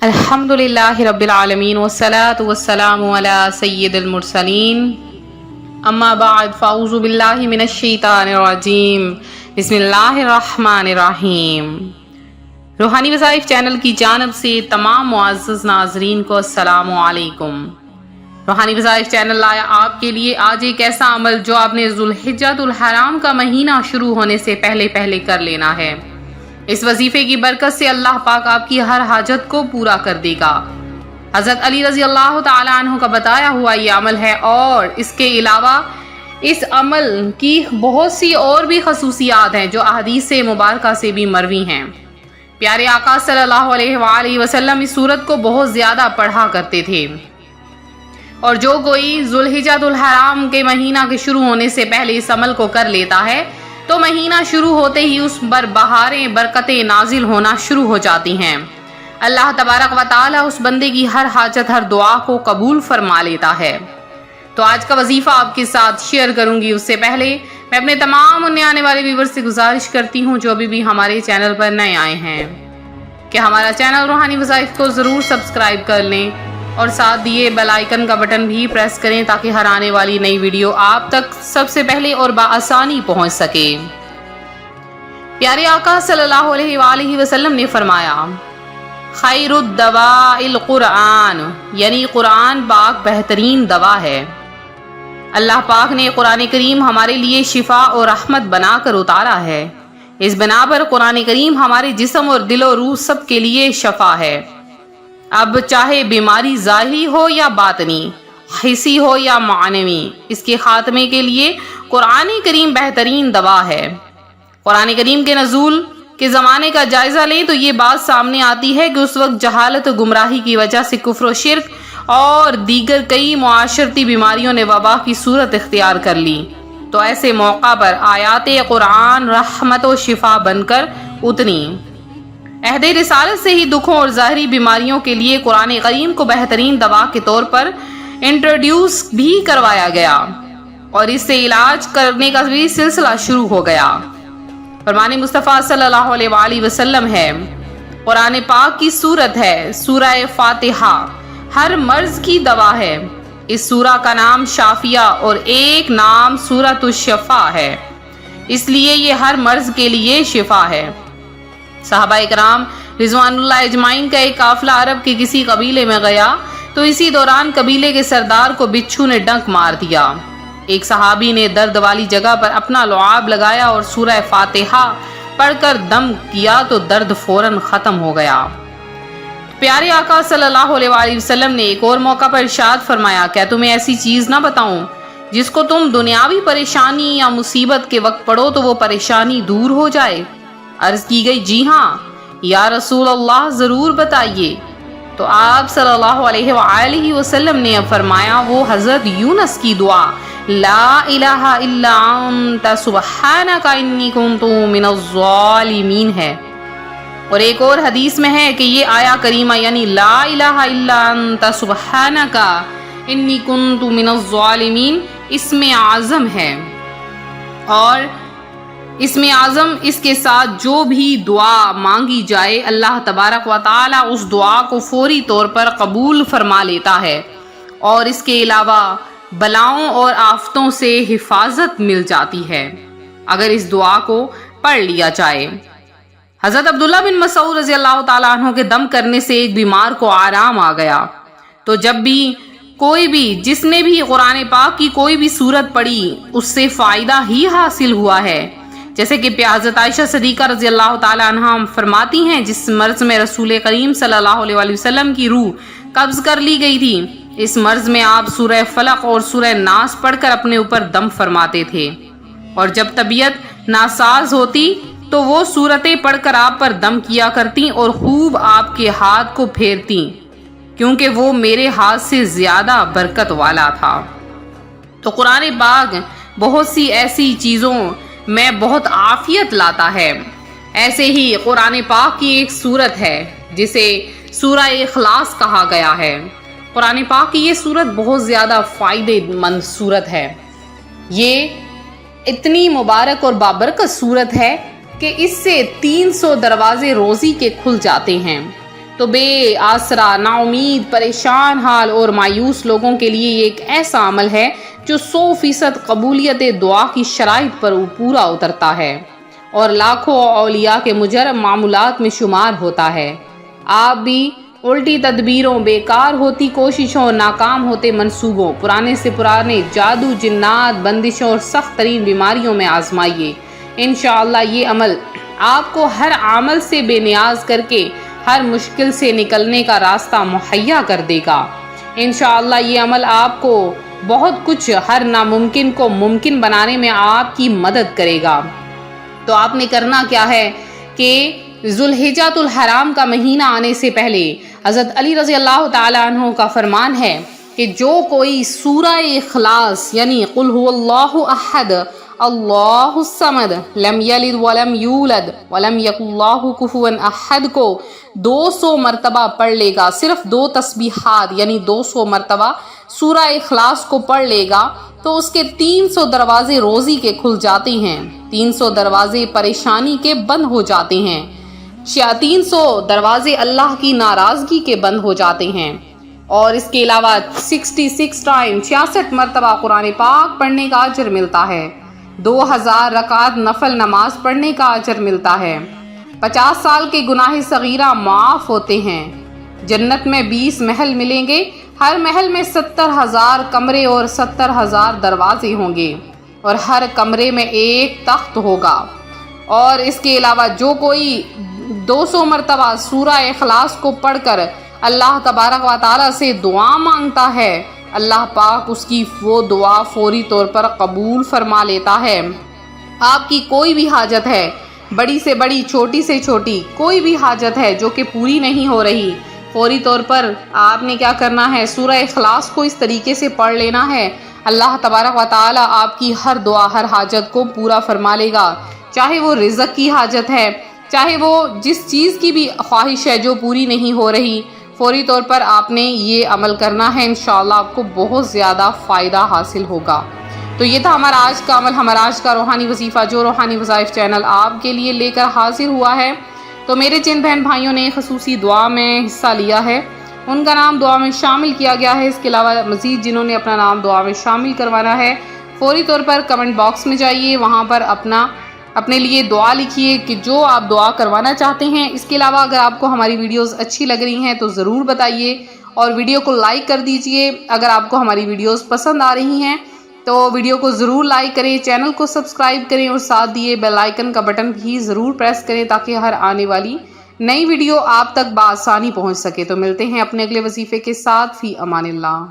الحمدللہ رب العالمین والصلاة والسلام علی سید المرسلین اما بعد فاعوذ باللہ من الشیطان الرجیم بسم اللہ الرحمن الرحیم۔ روحانی وظائف چینل کی جانب سے تمام معزز ناظرین کو السلام علیکم۔ روحانی وظائف چینل لایا آپ کے لیے آج ایک ایسا عمل جو آپ نے ذوالحجۃ الحرام کا مہینہ شروع ہونے سے پہلے کر لینا ہے۔ اس وظیفے کی برکت سے اللہ پاک آپ کی ہر حاجت کو پورا کر دے گا۔ حضرت علی رضی اللہ تعالیٰ عنہ کا بتایا ہوا یہ عمل ہے، اور اس کے علاوہ اس عمل کی بہت سی اور بھی خصوصیات ہیں جو احادیث مبارکہ سے بھی مروی ہیں۔ پیارے آقا صلی اللہ علیہ وآلہ وسلم اس سورت کو بہت زیادہ پڑھا کرتے تھے، اور جو کوئی ذوالحجۃ الحرام کے مہینہ کے شروع ہونے سے پہلے اس عمل کو کر لیتا ہے تو مہینہ شروع ہوتے ہی اس پر بہاریں برکتیں نازل ہونا شروع ہو جاتی ہیں۔ اللہ تبارک و تعالیٰ اس بندے کی ہر حاجت، ہر دعا کو قبول فرما لیتا ہے۔ تو آج کا وظیفہ آپ کے ساتھ شیئر کروں گی، اس سے پہلے میں اپنے تمام نئے آنے والے ویور سے گزارش کرتی ہوں جو ابھی بھی ہمارے چینل پر نئے آئے ہیں کہ ہمارا چینل روحانی وظائف کو ضرور سبسکرائب کر لیں اور ساتھ دیے بیل آئیکن کا بٹن بھی پریس کریں تاکہ ہر آنے والی نئی ویڈیو آپ تک سب سے پہلے اور بآسانی پہنچ سکے۔ پیارے آقا صلی اللہ علیہ وآلہ وسلم نے فرمایا، خیر الدواء القرآن، یعنی قرآن پاک بہترین دوا ہے۔ اللہ پاک نے قرآن کریم ہمارے لیے شفا اور رحمت بنا کر اتارا ہے۔ اس بنا پر قرآن کریم ہمارے جسم اور دل و روح سب کے لیے شفا ہے۔ اب چاہے بیماری ظاہری ہو یا باطنی، حسی ہو یا معنوی، اس کے خاتمے کے لیے قرآن کریم بہترین دوا ہے۔ قرآن کریم کے نزول کے زمانے کا جائزہ لیں تو یہ بات سامنے آتی ہے کہ اس وقت جہالت و گمراہی کی وجہ سے کفر و شرک اور دیگر کئی معاشرتی بیماریوں نے وبا کی صورت اختیار کر لی، تو ایسے موقع پر آیات قرآن رحمت و شفا بن کر اتنی۔ عہد رسالت سے ہی دکھوں اور ظاہری بیماریوں کے لیے قرآن کریم کو بہترین دوا کے طور پر انٹروڈیوس بھی کروایا گیا، اور اس سے علاج کرنے کا بھی سلسلہ شروع ہو گیا۔ فرمان مصطفیٰ صلی اللہ علیہ وآلہ وسلم ہے، قرآن پاک کی سورت ہے سورہ فاتحہ، ہر مرض کی دوا ہے۔ اس سورہ کا نام شافیہ اور ایک نام سورۃ الشفا ہے، اس لیے یہ ہر مرض کے لیے شفا ہے۔ صحابہ اکرام رضوان اللہ اجمعین کا ایک قافلہ عرب کے کسی قبیلے میں گیا تو اسی دوران قبیلے کے سردار کو بچھو نے ڈنک مار دیا۔ ایک صحابی نے درد والی جگہ پر اپنا لعاب لگایا اور سورہ فاتحہ پڑھ کر دم کیا تو درد فوراً ختم ہو گیا۔ پیارے آقا صلی اللہ علیہ وآلہ وسلم نے ایک اور موقع پر ارشاد فرمایا، کیا تمہیں ایسی چیز نہ بتاؤں جس کو تم دنیاوی پریشانی یا مصیبت کے وقت پڑھو تو وہ پریشانی دور ہو جائے؟ عرض کی گئی، جی ہاں یا رسول اللہ، ضرور بتائیے۔ تو آپ صلی اللہ علیہ وآلہ وسلم نے فرمایا، وہ حضرت یونس کی دعا لا الہ الا انت سبحانک انی کنت من الظالمین ہے۔ اور ایک اور حدیث میں ہے کہ یہ آیا کریمہ یعنی لا الہ الا انت سبحانک انی کنت من الظالمین اسم اعظم ہے، اور اسم اعظم اس کے ساتھ جو بھی دعا مانگی جائے اللہ تبارک و تعالی اس دعا کو فوری طور پر قبول فرما لیتا ہے، اور اس کے علاوہ بلاؤں اور آفتوں سے حفاظت مل جاتی ہے اگر اس دعا کو پڑھ لیا جائے۔ حضرت عبداللہ بن مسعود رضی اللہ تعالیٰ عنہ کے دم کرنے سے ایک بیمار کو آرام آ گیا، تو جب بھی کوئی بھی جس نے بھی قرآن پاک کی کوئی بھی سورت پڑھی اس سے فائدہ ہی حاصل ہوا ہے۔ جیسے کہ حضرت عائشہ صدیقہ رضی اللہ تعالیٰ عنہ فرماتی ہیں، جس مرض میں رسول کریم صلی اللہ علیہ وآلہ وسلم کی روح قبض کر لی گئی تھی، اس مرض میں آپ سورہ فلق اور سورہ ناس پڑھ کر اپنے اوپر دم فرماتے تھے، اور جب طبیعت ناساز ہوتی تو وہ سورتیں پڑھ کر آپ پر دم کیا کرتی اور خوب آپ کے ہاتھ کو پھیرتی، کیونکہ وہ میرے ہاتھ سے زیادہ برکت والا تھا۔ تو قرآن پاک بہت سی ایسی چیزوں میں بہت عافیت لاتا ہے۔ ایسے ہی قرآن پاک کی ایک سورت ہے جسے سورہ اخلاص کہا گیا ہے۔ قرآن پاک کی یہ سورت بہت زیادہ فائدے مند سورت ہے۔ یہ اتنی مبارک اور بابرکت سورت ہے کہ اس سے 300 دروازے روزی کے کھل جاتے ہیں۔ تو بے آسرا، نا امید، پریشان حال اور مایوس لوگوں کے لیے یہ ایک ایسا عمل ہے جو 100% قبولیت دعا کی شرائط پر پورا اترتا ہے اور لاکھوں اولیاء کے مجرب معمولات میں شمار ہوتا ہے۔ آپ بھی الٹی تدبیروں، بیکار ہوتی کوششوں، ناکام ہوتے منصوبوں، پرانے سے پرانے جادو، جنات، بندشوں اور سخت ترین بیماریوں میں آزمائیے۔ انشاءاللہ یہ عمل آپ کو ہر عمل سے بے نیاز کر کے ہر مشکل سے نکلنے کا راستہ مہیا کر دے گا۔ انشاءاللہ یہ عمل آپ کو بہت کچھ، ہر ناممکن کو ممکن بنانے میں آپ کی مدد کرے گا۔ تو آپ نے کرنا کیا ہے کہ ذوالحجۃ الحرام کا مہینہ آنے سے پہلے حضرت علی رضی اللہ تعالی عنہ کا فرمان ہے کہ جو کوئی سورہ اخلاص یعنی قل هو اللہ احد اللہ الصمد لم یلد ولم یولد ولم یکن اللہ کفوا احد کو 200 مرتبہ پڑھ لے گا، صرف 2 تسبیحات یعنی 200 مرتبہ سورہ اخلاص کو پڑھ لے گا، تو اس کے 300 دروازے روزی کے کھل جاتے ہیں، 300 دروازے پریشانی کے بند ہو جاتے ہیں، 300 دروازے اللہ کی ناراضگی کے بند ہو جاتے ہیں، اور اس کے علاوہ 66 ٹائم 66 مرتبہ قرآن پاک پڑھنے کا اجر ملتا ہے، 2000 رکعت نفل نماز پڑھنے کا اجر ملتا ہے، 50 سال کے گناہ صغیرہ معاف ہوتے ہیں، جنت میں 20 محل ملیں گے، ہر محل میں 70,000 کمرے اور 70,000 دروازے ہوں گے، اور ہر کمرے میں ایک تخت ہوگا۔ اور اس کے علاوہ جو کوئی 200 مرتبہ سورہ اخلاص کو پڑھ کر اللہ تبارک و تعالیٰ سے دعا مانگتا ہے، اللہ پاک اس کی وہ دعا فوری طور پر قبول فرما لیتا ہے۔ آپ کی کوئی بھی حاجت ہے، بڑی سے بڑی، چھوٹی سے چھوٹی، کوئی بھی حاجت ہے جو کہ پوری نہیں ہو رہی، فوری طور پر آپ نے کیا کرنا ہے، سورہ اخلاص کو اس طریقے سے پڑھ لینا ہے، اللہ تبارک و تعالیٰ آپ کی ہر دعا، ہر حاجت کو پورا فرما لے گا، چاہے وہ رزق کی حاجت ہے، چاہے وہ جس چیز کی بھی خواہش ہے جو پوری نہیں ہو رہی، فوری طور پر آپ نے یہ عمل کرنا ہے، انشاءاللہ آپ کو بہت زیادہ فائدہ حاصل ہوگا۔ تو یہ تھا ہمارا آج کا عمل، ہمارا آج کا روحانی وظیفہ جو روحانی وظائف چینل آپ کے لیے لے کر حاضر ہوا ہے۔ تو میرے جن بہن بھائیوں نے خصوصی دعا میں حصہ لیا ہے ان کا نام دعا میں شامل کیا گیا ہے، اس کے علاوہ مزید جنہوں نے اپنا نام دعا میں شامل کروانا ہے فوری طور پر کمنٹ باکس میں جائیے، وہاں پر اپنے لیے دعا لکھیے کہ جو آپ دعا کروانا چاہتے ہیں۔ اس کے علاوہ اگر آپ کو ہماری ویڈیوز اچھی لگ رہی ہیں تو ضرور بتائیے اور ویڈیو کو لائک کر دیجئے۔ اگر آپ کو ہماری ویڈیوز پسند آ رہی ہیں تو ویڈیو کو ضرور لائک کریں، چینل کو سبسکرائب کریں اور ساتھ دیے بیل آئیکن کا بٹن بھی ضرور پریس کریں تاکہ ہر آنے والی نئی ویڈیو آپ تک بآسانی پہنچ سکے۔ تو ملتے ہیں اپنے اگلے وظیفے کے ساتھ، فی امان اللہ۔